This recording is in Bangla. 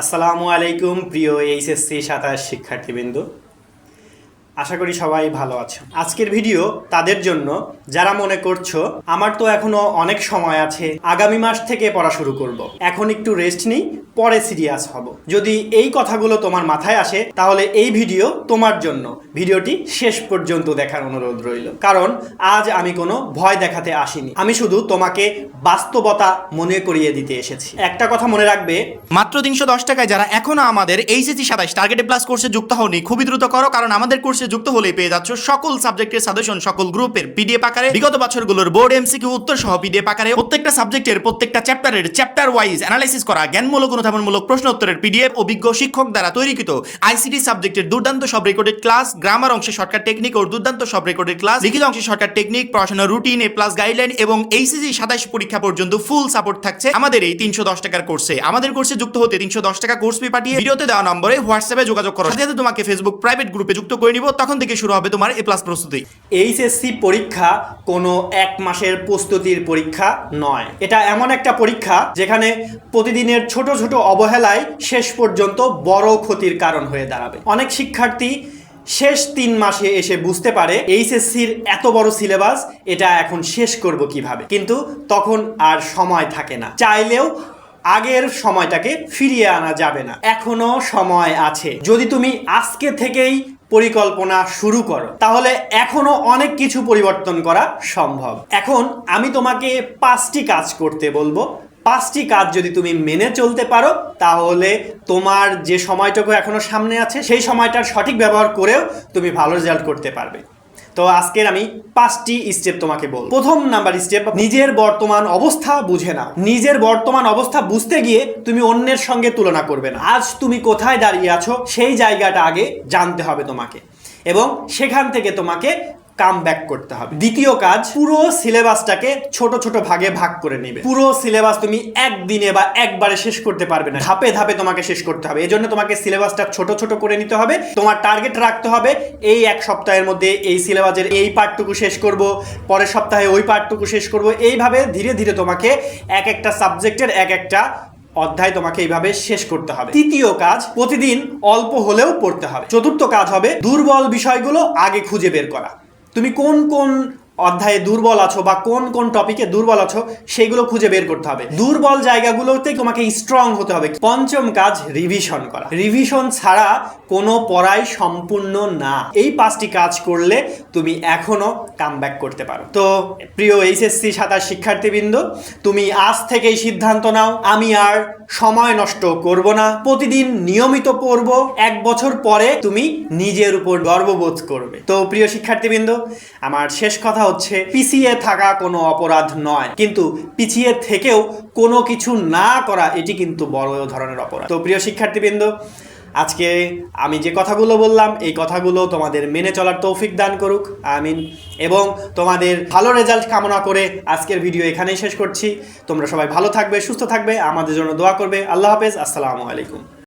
আসসালামু আলাইকুম প্রিয় এইচএসসি 27 শিক্ষার্থীবৃন্দ, আশা করি সবাই ভালো আছো। আজকের ভিডিও তাদের জন্য যারা মনে করছো আমার তো এখনো অনেক সময় আছে, আগামী মাস থেকে পড়া শুরু করব, এখন একটু রেস্ট নিই, পরে সিরিয়াস হব। যদি এই কথাগুলো তোমার মাথায় আসে তাহলে এই ভিডিও তোমার জন্য। ভিডিওটি শেষ পর্যন্ত দেখার অনুরোধ রইল, কারণ আজ আমি কোনো ভয় দেখাতে আসিনি, আমি শুধু তোমাকে বাস্তবতা মনে করিয়ে দিতে এসেছি। একটা কথা মনে রাখবে, মাত্র 310 টাকায় যারা এখনো আমাদের এইচএসসি 27 টার্গেটে প্লাস কোর্সে যুক্ত হওনি, খুবই দ্রুত করো, কারণ আমাদের কোর্সে যুক্ত হলেই পেয়ে যাচ্ছ সকল সাবজেক্টের সাজেশন সকল গ্রুপের পিডিএফ আকারে, বিগত বছরগুলোর বোর্ড এমসিকিউ উত্তর সহ পিডিএফ আকারে, প্রত্যেকটা সাবজেক্টের প্রত্যেকটা চ্যাপ্টারের চ্যাপ্টার ওয়াইজ অ্যানালাইসিস করা জ্ঞানমূলক অনুধাবনমূলক প্রশ্ন উত্তরের পিডিএফ, অভিজ্ঞ শিক্ষক দ্বারা তৈরিকৃত আইসিটি সাবজেক্টের দুর্দান্ত সব রেকর্ডেড ক্লাস, গ্রামার অংশে শর্টকাট টেকনিক ও দুর্দান্ত সব রেকর্ডেড ক্লাস, লিখিত অংশে শর্টকাট টেকনিক, পড়াশোনার রুটিন, এ প্লাস গাইডলাইন এবং এইচএসসি 27 পরীক্ষা পর্যন্ত ফুল সাপোর্ট থাকছে আমাদের এই 310 টাকার কোর্সে। আমাদের কোর্সে যুক্ত হতে 310 টাকা কোর্স ফি পাঠিয়ে ভিডিওতে দেওয়া নম্বরে হোয়াটসঅ্যাপে যোগাযোগ করো, সাথে তোমাকে ফেসবুক প্রাইভেট গ্রুপে যুক্ত করে নিব, তখন থেকে শুরু হবে তোমার এ প্লাস প্রস্তুতি। এইচএসসি পরীক্ষা কোনো এক মাসের প্রস্তুতির পরীক্ষা নয়। এটা এমন একটা পরীক্ষা যেখানে প্রতিদিনের ছোট ছোট অবহেলায় শেষ পর্যন্ত বড় ক্ষতির কারণ হয়ে দাঁড়াবে। অনেক শিক্ষার্থী শেষ 3 মাসে এসে বুঝতে পারে এইচএসসির এত বড় সিলেবাস, এটা এখন শেষ করব কিভাবে, কিন্তু তখন আর সময় থাকে না। চাইলেও আগের সময়টাকে ফিরিয়ে আনা যাবে না, এখনো সময় আছে। যদি তুমি আজকে থেকেই পরিকল্পনা শুরু করো তাহলে এখনো অনেক কিছু পরিবর্তন করা সম্ভব। এখন আমি তোমাকে 5টি কাজ করতে বলবো। 5টি কাজ যদি তুমি মেনে চলতে পারো তাহলে তোমার যে সময়টুকু এখনো সামনে আছে সেই সময়টার সঠিক ব্যবহার করেও তুমি ভালো রেজাল্ট করতে পারবে। তো আজকের আমি 5টি স্টেপ তোমাকে বলবো। প্রথম নাম্বার স্টেপ, নিজের বর্তমান অবস্থা বুঝে নাও। নিজের বর্তমান অবস্থা বুঝতে গিয়ে তুমি অন্যের সঙ্গে তুলনা করবে না। আজ তুমি কোথায় দাঁড়িয়ে আছো সেই জায়গাটা আগে জানতে হবে তোমাকে, এবং সেখান থেকে তোমাকে কাম ব্যাক করতে হবে। দ্বিতীয় কাজ, পুরো সিলেবাসটাকে ছোট ছোট ভাগে ভাগ করে নেবে। পুরো সিলেবাস তুমি একদিনে বা একবারে শেষ করতে পারবে না, ধাপে ধাপে তোমাকে শেষ করতে হবে। এজন্য তোমাকে সিলেবাসটা ছোট ছোট করে নিতে হবে। তোমার টার্গেট রাখতে হবে এই 1 সপ্তাহের মধ্যে এই সিলেবাসের এই পার্টটুকু শেষ করব, পরের সপ্তাহে ওই পার্টটুকু শেষ করব। এইভাবে ধীরে ধীরে তোমাকে এক একটা সাবজেক্টের এক একটা অধ্যায় তোমাকে এইভাবে শেষ করতে হবে। তৃতীয় কাজ, প্রতিদিন অল্প হলেও পড়তে হবে। চতুর্থ কাজ হবে দুর্বল বিষয়গুলো আগে খুঁজে বের করা। তুমি কোন কোন অধ্যায়ে দুর্বল আছো বা কোন কোন টপিকে দুর্বল আছো সেগুলো খুঁজে বের করতে হবে। দুর্বল জায়গাগুলোতে তোমাকে স্ট্রং হতে হবে। পঞ্চম কাজ, রিভিশন করা। রিভিশন ছাড়া কোনো পড়াই সম্পূর্ণ না। এই 5টি কাজ করলে তুমি এখনো কামব্যাক করতে পারো। তো প্রিয় এইচএসসি 27 শিক্ষার্থীবৃন্দ, তুমি আজ থেকেই সিদ্ধান্ত নাও, আমি আর সময় নষ্ট করব না, প্রতিদিন নিয়মিত পড়ব। 1 বছর পরে তুমি নিজের উপর গর্ববোধ করবে। তো প্রিয় শিক্ষার্থীবৃন্দ, আমার শেষ কথা হচ্ছে, পিছিয়ে থাকা কোনো অপরাধ নয়, কিন্তু পিছিয়ে থেকেও কোনো কিছু না করা এটি কিন্তু বড় ধরনের অপরাধ। তো প্রিয় শিক্ষার্থীবৃন্দ, আজকে আমি যে কথাগুলো বললাম এই কথাগুলো তোমাদের মেনে চলার তৌফিক দান করুক, আমিন। এবং তোমাদের ভালো রেজাল্ট কামনা করে আজকের ভিডিও এখানেই শেষ করছি। তোমরা সবাই ভালো থাকবে, সুস্থ থাকবে, আমাদের জন্য দোয়া করবে। আল্লাহ হাফেজ, আসসালামু আলাইকুম।